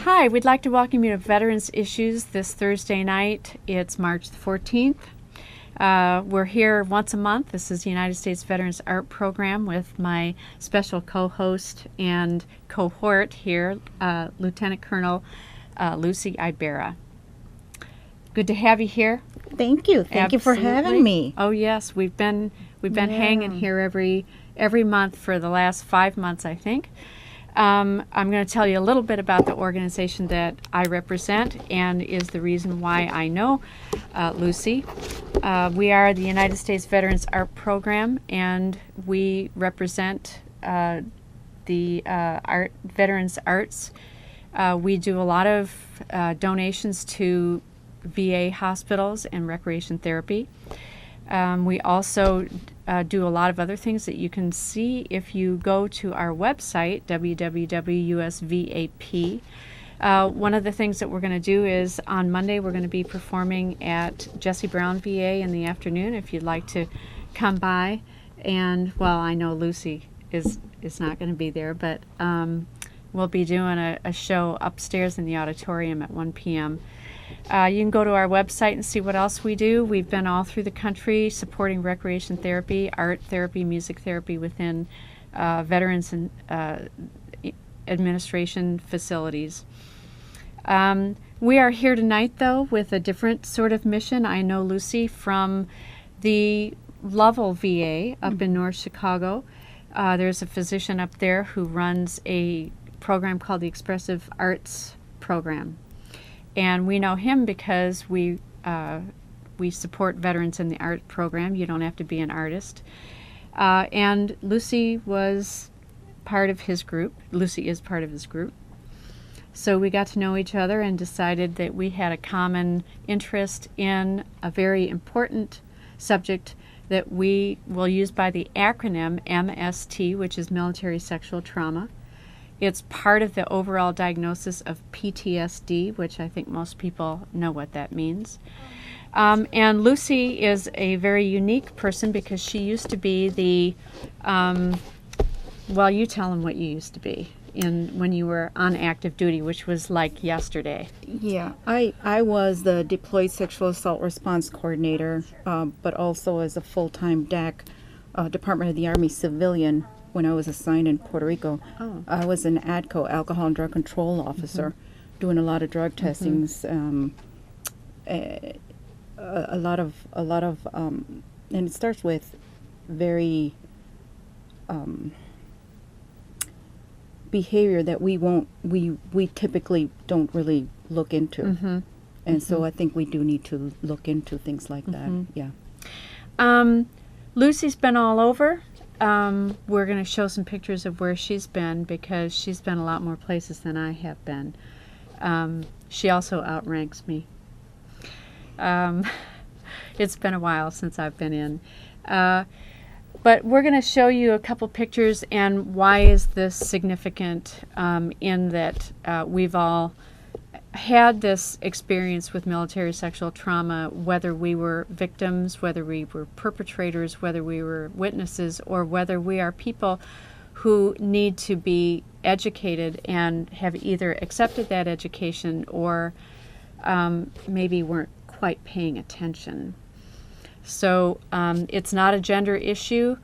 Hi, we'd like to welcome you to Veterans Issues this Thursday night. It's March the 14th. We're here once a month. This is the United States Veterans Art Program with my special co-host and cohort here, Lt Colonel Lucila Ibarra. Good to have you here. Thank you. Thank you for having me. Oh yes, we've been hanging here every month for the last 5 months, I think. I'm going to tell you a little bit about the organization that I represent and is the reason why I know Lucy. We are the United States Veterans Art Program, and we represent the Veterans Arts. We do a lot of donations to VA hospitals and recreation therapy. We also do a lot of other things that you can see if you go to our website, www.usvap. One of the things that we're going to do is on Monday we're going to be performing at Jesse Brown VA in the afternoon if you'd like to come by. And, well, I know Lucy is not going to be there, but we'll be doing a show upstairs in the auditorium at 1 p.m. You can go to our website and see what else we do. We've been all through the country supporting recreation therapy, art therapy, music therapy within veterans and administration facilities. We are here tonight, though, with a different sort of mission. I know Lucy from the Lovell VA up in North Chicago. There's a physician up there who runs a program called the Expressive Arts Program. And we know him because we support veterans in the art program. You don't have to be an artist. And Lucy was part of his group. Lucy is part of his group. So we got to know each other and decided that we had a common interest in a very important subject that we will use by the acronym MST, which is military sexual trauma. It's part of the overall diagnosis of PTSD, which I think most people know what that means. And Lucy is a very unique person because she used to be the, well, you tell them what you used to be when you were on active duty, which was like yesterday. Yeah, I was the Deployed Sexual Assault Response Coordinator, but also as a full-time DAC, Department of the Army civilian. When I was assigned in Puerto Rico, I was an ADCO, Alcohol and Drug Control Officer, doing a lot of drug testings, a lot of, and it starts with very behavior that we typically don't really look into, and so I think we do need to look into things like that. Yeah. Lucy's been all over. We're going to show some pictures of where she's been because she's been a lot more places than I have been. She also outranks me. It's been a while since I've been in. But we're going to show you a couple pictures and why is this significant in that we've all had this experience with military sexual trauma, whether we were victims, whether we were perpetrators, whether we were witnesses, or whether we are people who need to be educated and have either accepted that education or maybe weren't quite paying attention. So it's not a gender issue.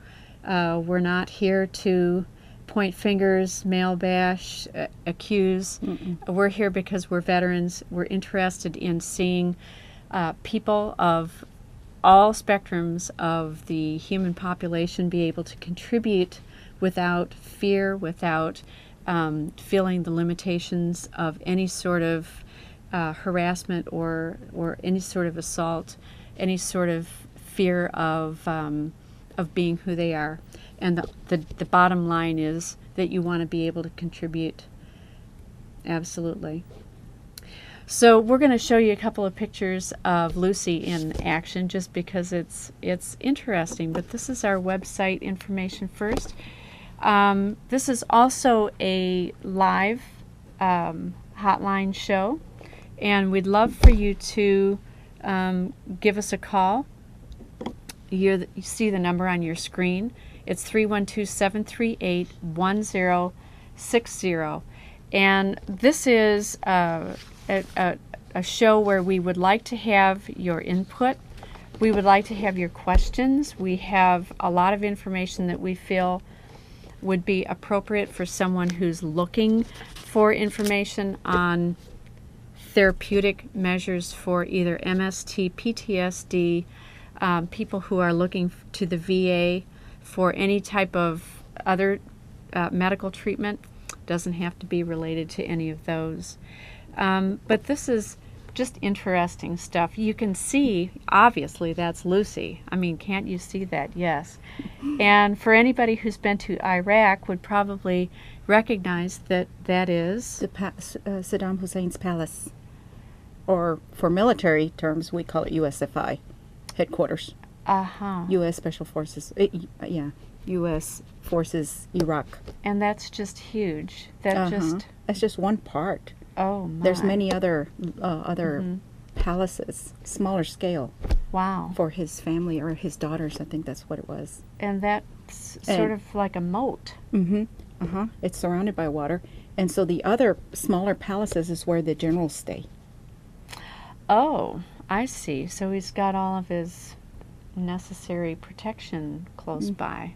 We're not here to point fingers, male bash, accuse. We're here because we're veterans. We're interested in seeing people of all spectrums of the human population be able to contribute without fear, without feeling the limitations of any sort of harassment or any sort of assault, any sort of fear of being who they are. And the bottom line is that you want to be able to contribute. Absolutely. So we're going to show you a couple of pictures of Lucy in action just because it's interesting. But this is our website information first. This is also a live hotline show. And we'd love for you to give us a call. You see the number on your screen. It's 312-738-1060. And this is a show where we would like to have your input. We would like to have your questions. We have a lot of information that we feel would be appropriate for someone who's looking for information on therapeutic measures for either MST, PTSD, people who are looking to the VA for any type of other medical treatment. Doesn't have to be related to any of those. But this is just interesting stuff. You can see, obviously, that's Lucy. I mean, can't you see that? Yes. And for anybody who's been to Iraq would probably recognize that that is Saddam Hussein's palace. Or for military terms, we call it USFI, headquarters. U.S. Special Forces. U.S. Forces, Iraq. And that's just huge. That's just one part. Oh, my. There's many other palaces, smaller scale. Wow. For his family or his daughters, I think that's what it was. And that's sort of like a moat. It's surrounded by water. And so the other smaller palaces is where the generals stay. Oh, I see. So he's got all of his necessary protection close by.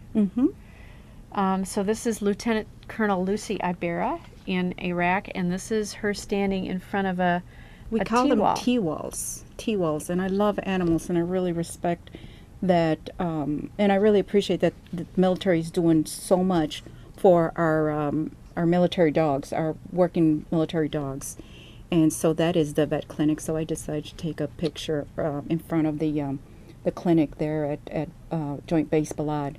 So this is Lt Colonel Lucila Ibarra in Iraq, and this is her standing in front of a We call them T-walls. T-walls, and I love animals, and I really respect that, and I really appreciate that the military is doing so much for our military dogs, our working military dogs. And so that is the vet clinic. So I decided to take a picture in front of the clinic there at Joint Base Balad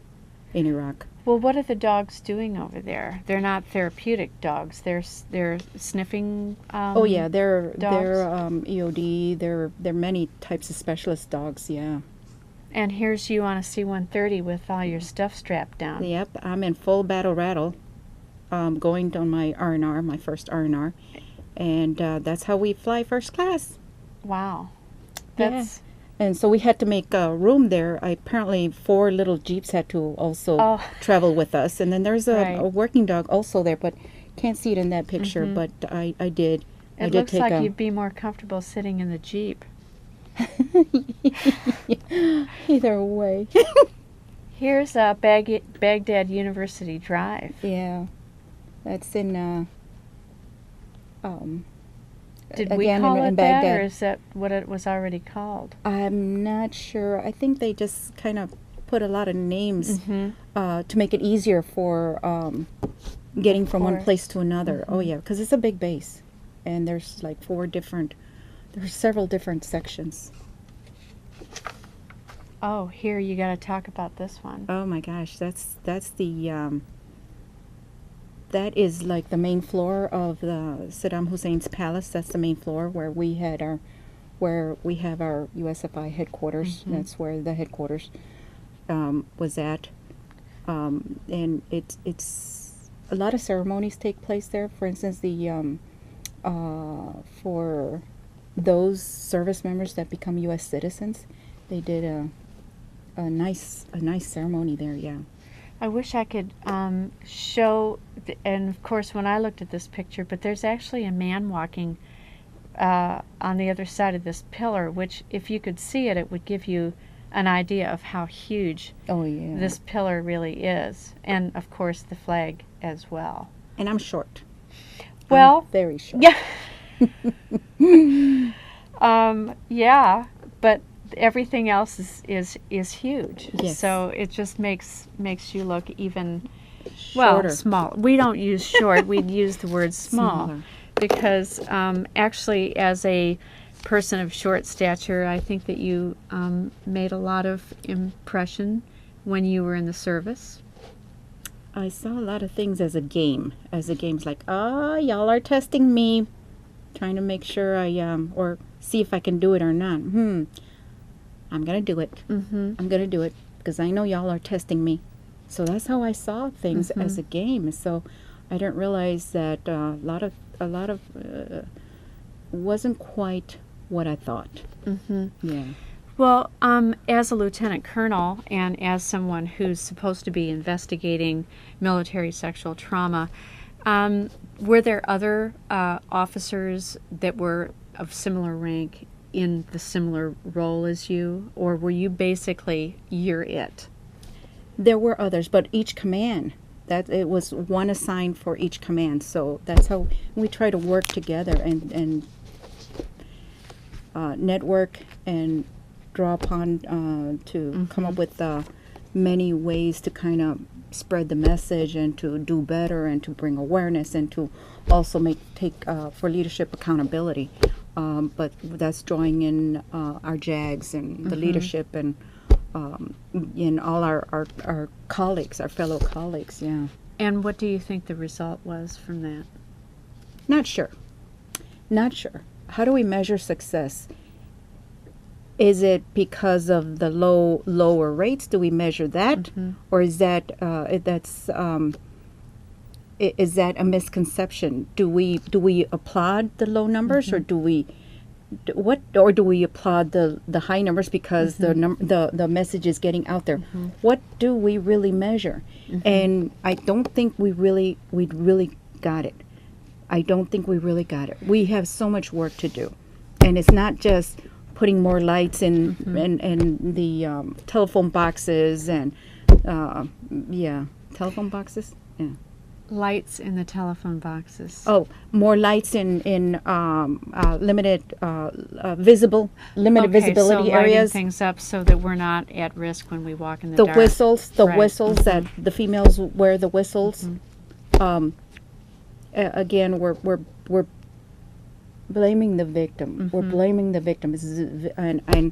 in Iraq. Well, what are the dogs doing over there? They're not therapeutic dogs. They're sniffing. Oh yeah, they're dogs? EOD. They're many types of specialist dogs. Yeah. And here's you on a C-130 with all your stuff strapped down. Yep, I'm in full battle rattle, going on my R&R, my first R&R. And that's how we fly first class. Wow. That's... Yeah. And so we had to make room there. Apparently 4 little Jeeps had to also travel with us. And then there's a working dog also there, but can't see it in that picture, but I did. It looks like you'd be more comfortable sitting in the Jeep. Either way. Here's Baghdad University Drive. Yeah. That's in... Did we call it that, or is that what it was already called? I'm not sure. I think they just kind of put a lot of names to make it easier for getting from one place to another. Oh yeah, because it's a big base, and there's like there's several different sections. Oh, here you got to talk about this one. Oh my gosh, that's the that is like the main floor of the Saddam Hussein's palace. That's the main floor where we have our USFI headquarters. That's where the headquarters was at. And it's a lot of ceremonies take place there. For instance, the for those service members that become U.S. citizens, they did a nice ceremony there. Yeah. I wish I could show, and of course when I looked at this picture, but there's actually a man walking on the other side of this pillar, which if you could see it, it would give you an idea of how huge this pillar really is. And of course the flag as well. And I'm short. Well, I'm very short. Yeah. Yeah, but everything else is huge. Yes. So it just makes you look even shorter. Small. We don't use short. We'd use the word small. Smaller. Because actually, as a person of short stature, I think that you made a lot of impression when you were in the service. I saw a lot of things as a game. As a game's like, y'all are testing me, trying to make sure or see if I can do it or not. I'm going to do it. I'm going to do it because I know y'all are testing me. So that's how I saw things as a game. So I didn't realize that a lot of wasn't quite what I thought. Yeah. Well, as a lieutenant colonel and as someone who's supposed to be investigating military sexual trauma, Were there other officers that were of similar rank in the similar role as you, or were you basically you're it? There were others, but each command, that it was one assigned for each command. So that's how we try to work together and network and draw upon to come up with many ways to kind of spread the message and to do better and to bring awareness and to also take for leadership accountability. But that's drawing in our JAGs and the leadership and in all our colleagues, our fellow colleagues, yeah. And what do you think the result was from that? Not sure. Not sure. How do we measure success? Is it because of the lower rates? Do we measure that, or is that is that a misconception? Do we applaud the low numbers, or do we applaud the high numbers because the message is getting out there? What do we really measure? And I don't think we really got it. I don't think we really got it. We have so much work to do, and it's not just putting more lights in the telephone boxes and telephone boxes. Yeah. Lights in the telephone boxes. Oh, more lights in limited visibility so areas. Lighting things up so that we're not at risk when we walk in the dark. Whistles, whistles that the females wear the whistles. Again, we're blaming the victim. We're blaming the victim, and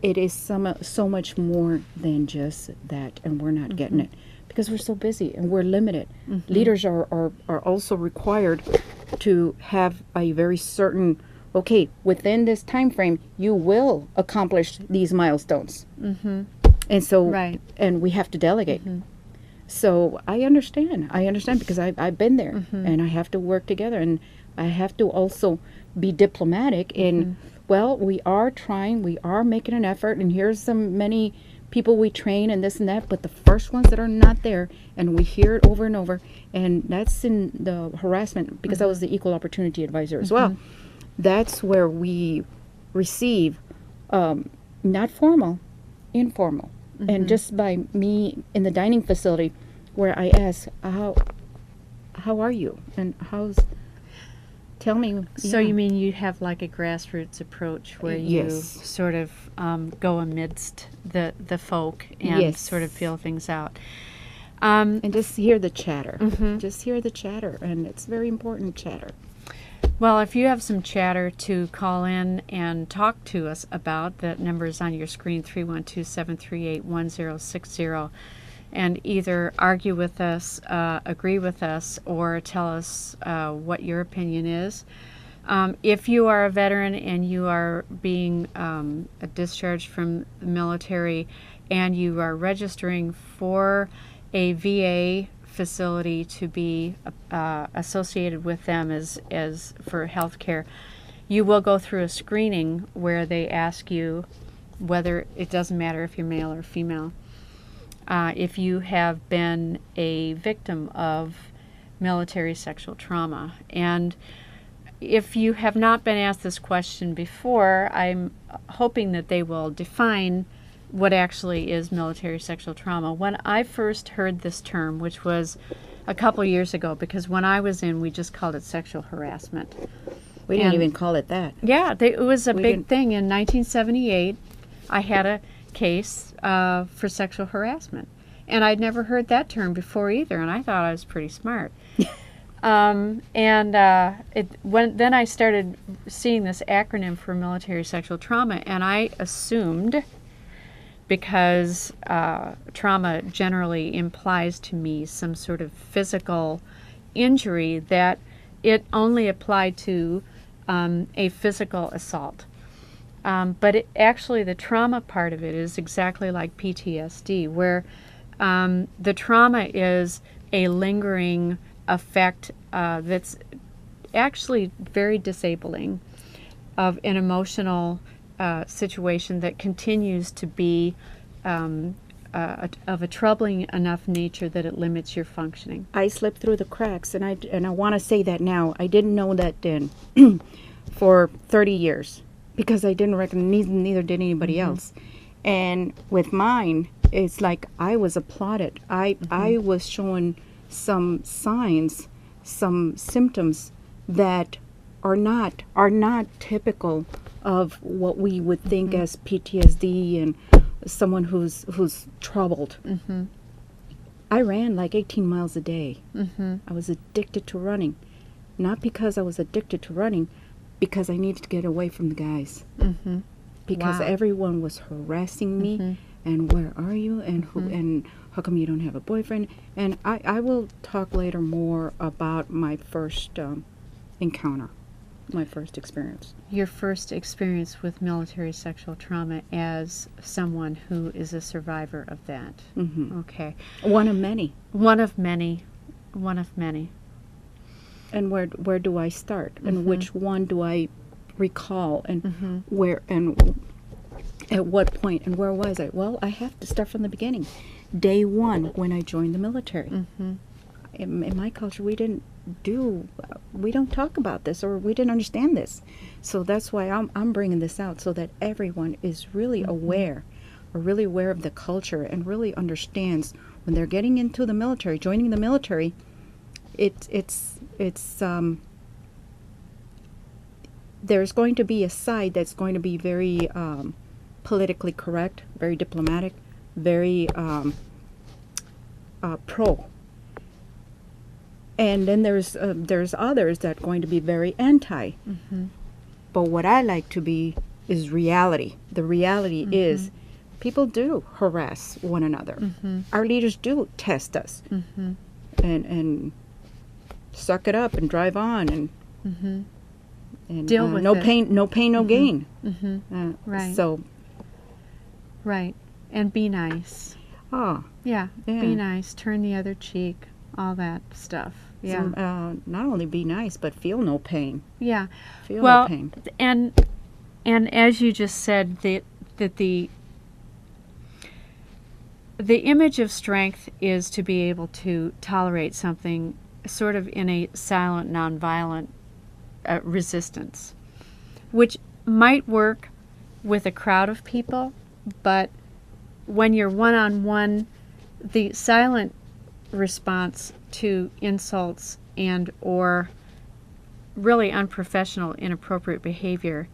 it is so much more than just that, and we're not getting it. Because we're so busy and we're limited. Leaders are also required to have a very certain, okay, within this time frame, you will accomplish these milestones. And so, and we have to delegate. So I understand because I've been there, and I have to work together, and I have to also be diplomatic in, well, we are trying, we are making an effort, and here's many people we train and this and that, but the first ones that are not there, and we hear it over and over, and that's in the harassment, because I was the equal opportunity advisor as well. That's where we receive not formal, informal. And just by me in the dining facility, where I ask, how are you? And tell me. So you mean you have like a grassroots approach where you sort of go amidst the folk and sort of feel things out. And just hear the chatter. Just hear the chatter, and it's very important chatter. Well, if you have some chatter to call in and talk to us about, that number is on your screen, 312-738-1060, and either argue with us, agree with us, or tell us what your opinion is. If you are a veteran and you are being discharged from the military and you are registering for a VA facility to be associated with them as for health care, you will go through a screening where they ask you whether, it doesn't matter if you're male or female, if you have been a victim of military sexual trauma. And if you have not been asked this question before, I'm hoping that they will define what actually is military sexual trauma. When I first heard this term, which was a couple years ago, because when I was in, we just called it sexual harassment. We didn't even call it that. Yeah, it was a big thing. In 1978, I had a case for sexual harassment. And I'd never heard that term before either, and I thought I was pretty smart. Then I started seeing this acronym for military sexual trauma, and I assumed, because trauma generally implies to me some sort of physical injury, that it only applied to a physical assault. But actually the trauma part of it is exactly like PTSD, where the trauma is a lingering effect that's actually very disabling of an emotional situation that continues to be of a troubling enough nature that it limits your functioning. I slipped through the cracks, and I want to say that now. I didn't know that then for 30 years because I didn't recognize, neither did anybody else. And with mine, it's like I was applauded. I was showing some signs, some symptoms that are not typical of what we would think as PTSD and someone who's troubled. I ran like 18 miles a day. I was addicted to running, not because I was addicted to running, because I needed to get away from the guys. Because Wow. everyone was harassing me, and where are you, and who, and how come you don't have a boyfriend? And I will talk later more about my first encounter, my first experience. Your first experience with military sexual trauma as someone who is a survivor of that. Okay. One of many. One of many. One of many. And where do I start? And which one do I recall? And where, and at what point, and where was I? Well, I have to start from the beginning. Day one, when I joined the military. In my culture, we don't talk about this, or we didn't understand this. So that's why I'm bringing this out, so that everyone is really aware, or really aware of the culture, and really understands when they're getting into the military, joining the military. There's going to be a side that's going to be very politically correct, very diplomatic, very pro. And then there's others that are going to be very anti. But what I like to be is reality. The reality is people do harass one another. Our leaders do test us. And suck it up and drive on and Deal with no it. pain, no gain. Right. So, Right. And be nice. yeah. Be nice. Turn the other cheek. All that stuff. Yeah. So, not only be nice, but feel no pain. Yeah. Feel Well, no pain. and as you just said, that the image of strength is to be able to tolerate something sort of in a silent, nonviolent resistance, which might work with a crowd of people, but when you're one-on-one, the silent response to insults and or really unprofessional, inappropriate behavior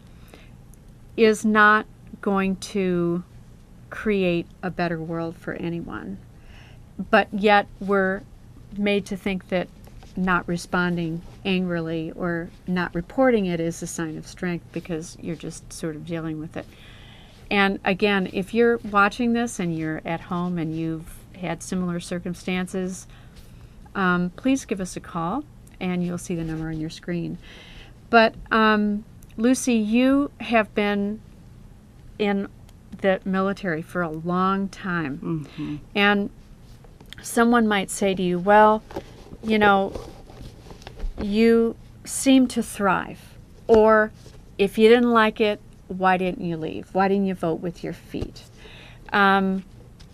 is not going to create a better world for anyone. But yet we're made to think that not responding angrily or not reporting it is a sign of strength because you're just sort of dealing with it. And again, if you're watching this and you're at home and you've had similar circumstances, please give us a call and you'll see the number on your screen. But Lucy, you have been in the military for a long time. And someone might say to you, well, you know, you seem to thrive. Or if you didn't like it, why didn't you leave? Why didn't you vote with your feet? And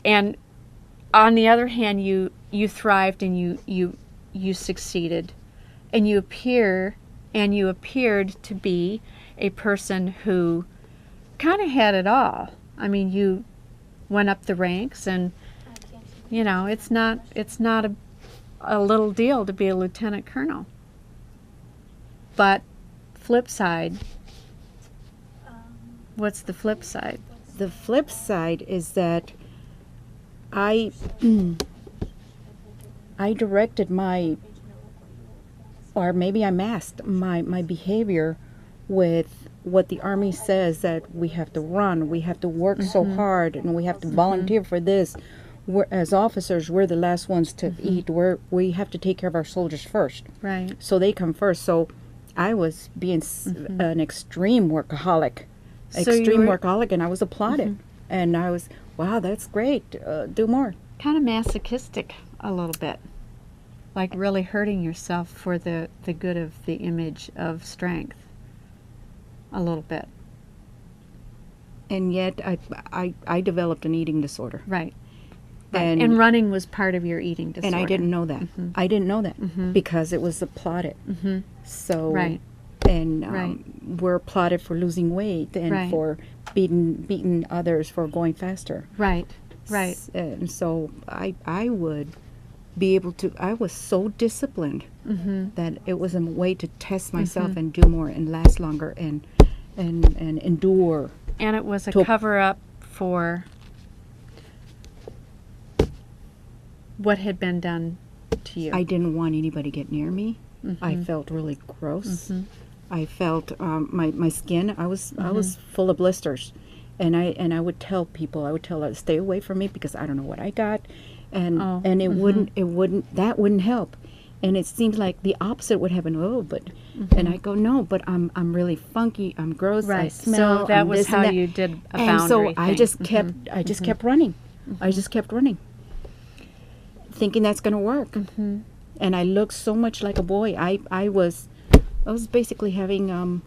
on the other hand, you thrived and you succeeded, and you appeared to be a person who kind of had it all. I mean, you went up the ranks, and you know it's not a little deal to be a lieutenant colonel. But flip side, what's the flip side? The flip side is that I directed or maybe I masked my behavior with what the Army says, that we have to run, we have to work so hard, and we have to volunteer for this. As officers, we're the last ones to eat. We have to take care of our soldiers first. Right. So they come first. So I was being an extreme workaholic. And I was applauded. And I was, wow, that's great. Do more. Kind of masochistic a little bit. Like really hurting yourself for the good of the image of strength. A little bit. And yet I developed an eating disorder. Right. And running was part of your eating disorder. And I didn't know that. I didn't know that because it was applauded. So we're applauded for losing weight and for beating others for going faster. Right. And so I would be able to. I was so disciplined that it was a way to test myself and do more and last longer and endure. And it was a cover up for what had been done to you. I didn't want anybody to get near me. I felt really gross. I felt my skin. I was full of blisters, and I would tell people. I would tell her, stay away from me because I don't know what I got, and it wouldn't help. And it seems like the opposite would happen. And I go, no, but I'm really funky. I'm gross. I smell. So that was how you did a boundary and so thing. I just kept running. I just kept running, thinking that's going to work. And I looked so much like a boy. I was basically having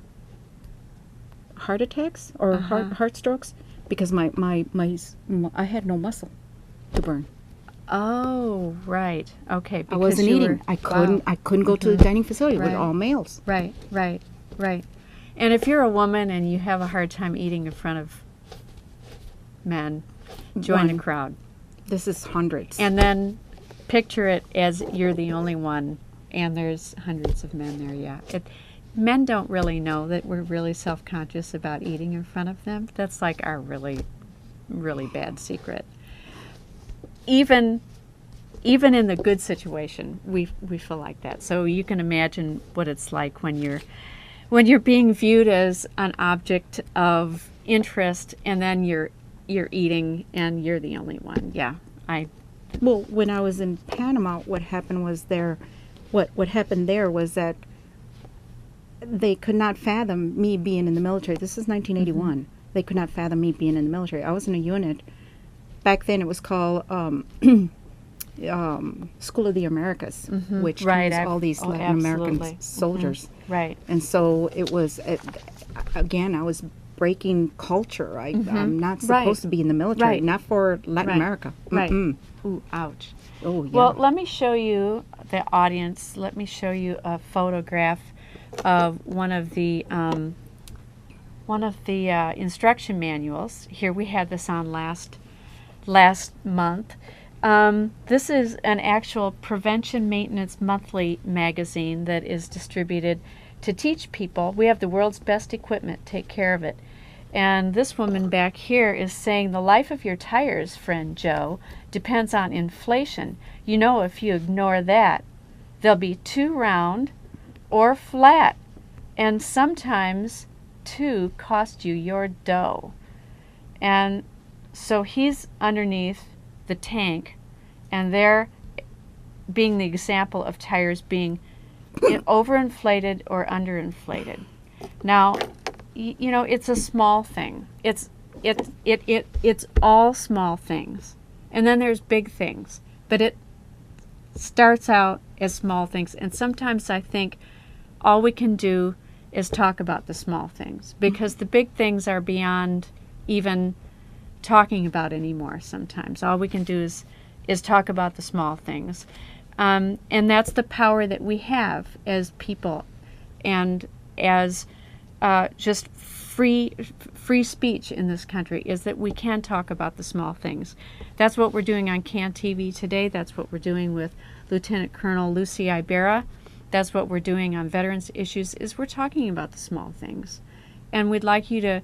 heart attacks or heart strokes because I had no muscle to burn. Oh, right. Okay. I wasn't eating. I couldn't go to the dining facility with all males. Right. And if you're a woman and you have a hard time eating in front of men, join the crowd. This is hundreds. And then picture it as you're the only one, and there's hundreds of men there. Men don't really know that we're really self-conscious about eating in front of them. That's like our really, really bad secret. Even in the good situation, we feel like that. So you can imagine what it's like when you're being viewed as an object of interest, and then you're eating, and you're the only one. Well, when I was in Panama, what happened was what happened there was that they could not fathom me being in the military. This is 1981. They could not fathom me being in the military. I was in a unit. Back then, it was called School of the Americas, which was all these Latin American soldiers. Right. And so it was, again, I was breaking culture. I'm not supposed to be in the military, not for Latin America. Right. Ooh, ouch. Oh, yeah. Well, let me show you, the audience, a photograph of one of the instruction manuals. Here, we had this on last month. This is an actual Prevention Maintenance Monthly magazine that is distributed to teach people. We have the world's best equipment. Take care of it. And this woman back here is saying the life of your tires, friend Joe, depends on inflation. You know, if you ignore that, they'll be too round or flat, and sometimes too cost you your dough. And so he's underneath the tank, and they're being the example of tires being overinflated or underinflated. Now, you know, it's a small thing. It's all small things, and then there's big things. But it starts out as small things, and sometimes I think all we can do is talk about the small things, because the big things are beyond even talking about anymore. Sometimes all we can do is talk about the small things, and that's the power that we have as people, and as just free speech in this country, is that we can talk about the small things. That's what we're doing on CANTV today. That's what we're doing with Lt Colonel Lucila Ibarra. That's what we're doing on veterans issues, is we're talking about the small things. And we'd like you to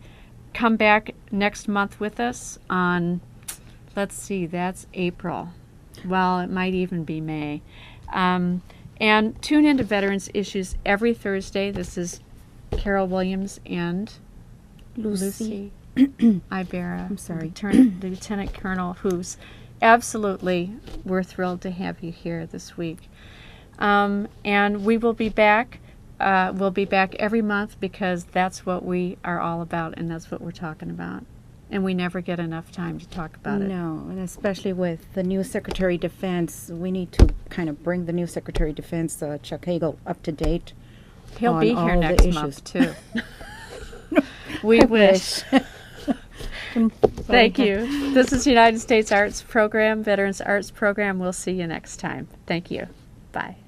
come back next month with us on, let's see, that's April. Well, it might even be May. And tune into Veterans Issues every Thursday. This is Carol Williams and Lucy Ibarra. I'm sorry. Lieutenant Colonel, who's absolutely, we're thrilled to have you here this week. And we will be back. We'll be back every month, because that's what we are all about, and that's what we're talking about. And we never get enough time to talk about it. No, and especially with the new Secretary of Defense, we need to kind of bring the new Secretary of Defense, Chuck Hagel, up to date. He'll be here next month, too. We wish. Thank you. This is United States Arts Program, Veterans Arts Program. We'll see you next time. Thank you. Bye.